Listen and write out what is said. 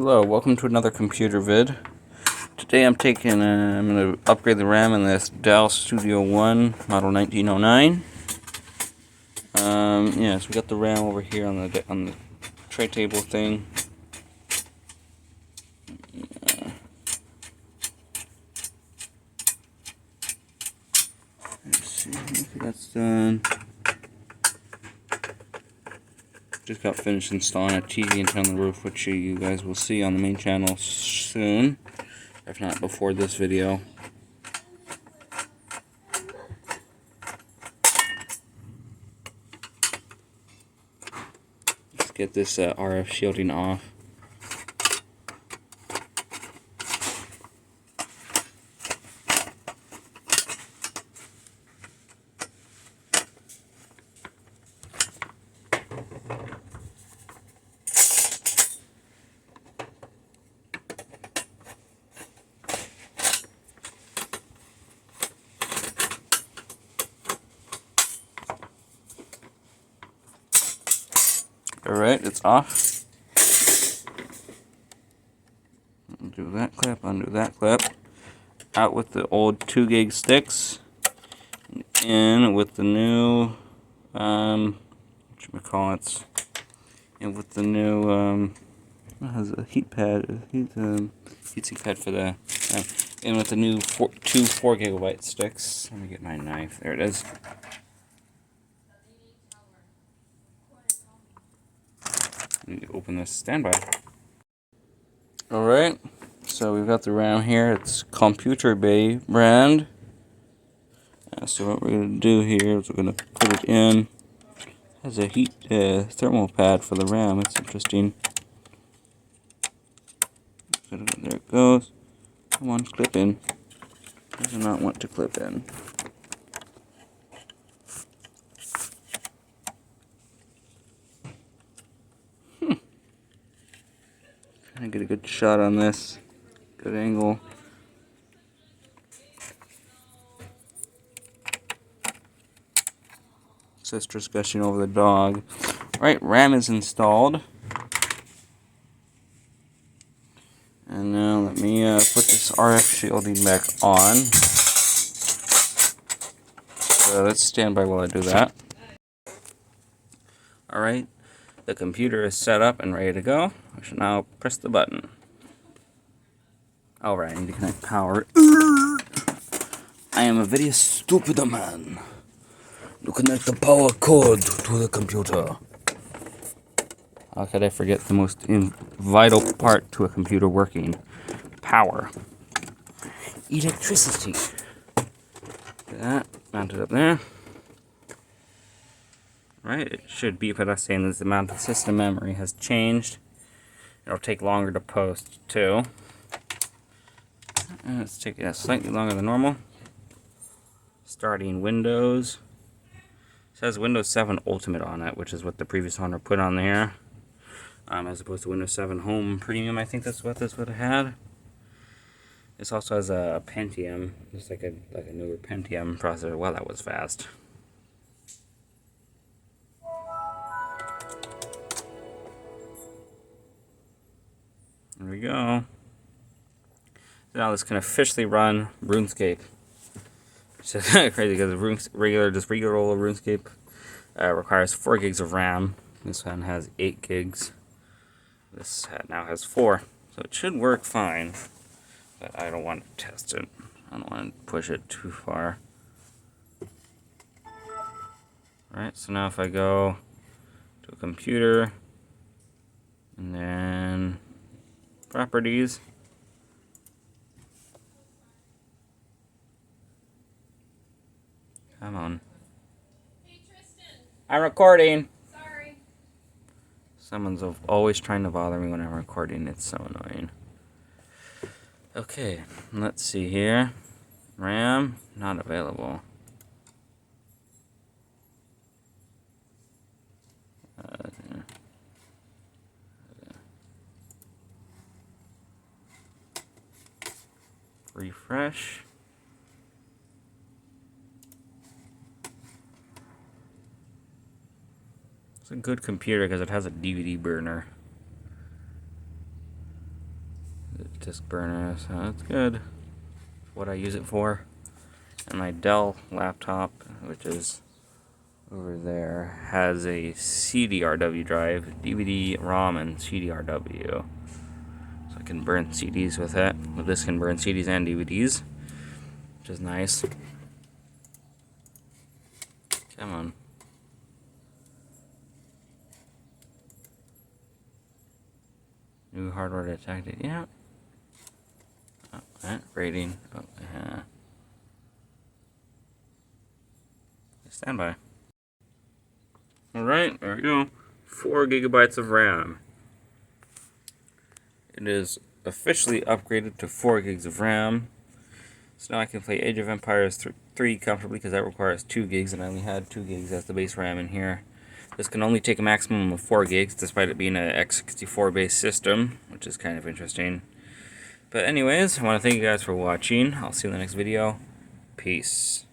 Hello, welcome to another computer vid. Today I'm going to upgrade the RAM in this Dell Studio One model 1909. So we got the RAM over here on the tray table thing. Let's see if that's done. Just got finished installing a TV antenna on the roof, which you guys will see on the main channel soon, if not before this video. Let's get this RF shielding off. Alright, it's off. Undo that clip, undo that clip. Out with the old 2 gig sticks. In with the new, whatchamacallits. And with the new, it has a heat pad, heatsink pad for the, and with the new 2 4 gigabyte sticks. Let me get my knife, there it is. I need to open this standby. Alright, so we've got the RAM here. It's Computer Bay brand. So what we're going to do here is we're going to put it in. It has a heat thermal pad for the RAM. It's interesting. There it goes. Come on, clip in. Does not want to clip in. Trying to get a good shot on this. Good angle. Sister's gushing over the dog. Right, RAM is installed. And now let me put this RF shielding back on. So let's stand by while I do that. Alright, the computer is set up and ready to go. I should now press the button. Alright, I need to connect power. I am a very stupid man. To connect the power cord to the computer. How could I forget the most vital part to a computer working? Power. Electricity. That mounted up there. Right, it should beep at us saying that the amount of system memory has changed. It'll take longer to post too. And it's taking slightly longer than normal. Starting Windows. It says Windows 7 Ultimate on it, which is what the previous owner put on there. As opposed to Windows 7 Home Premium, I think that's what this would have had. This also has a Pentium, just like a newer Pentium processor. Wow, that was fast. There we go. Now this can officially run RuneScape. Which is crazy because regular old RuneScape requires 4 gigs of RAM. This one has 8 gigs. This now has 4. So it should work fine. But I don't want to test it. I don't want to push it too far. Alright, so now if I go to a computer and then properties. Come on. Hey, Tristan. I'm recording. Sorry. Someone's always trying to bother me when I'm recording. It's so annoying. Okay, let's see here. RAM, not available. Refresh. It's a good computer because it has a DVD burner. the disk burner, so that's good. What I use it for. And my Dell laptop, which is over there, has a CDRW drive, DVD, ROM, and CDRW. So I can burn CDs with it. But this can burn CDs and DVDs, which is nice. Come on. New hardware detected. Yeah. Oh, rating. Oh, yeah. Stand by. Alright, there we go. 4 gigabytes of RAM. It is officially upgraded to 4 gigs of RAM. So now I can play Age of Empires 3 comfortably because that requires 2 gigs and I only had 2 gigs as the base RAM in here. This can only take a maximum of 4 gigs despite it being an x64 based system, which is kind of interesting. But anyways, I want to thank you guys for watching. I'll see you in the next video. Peace.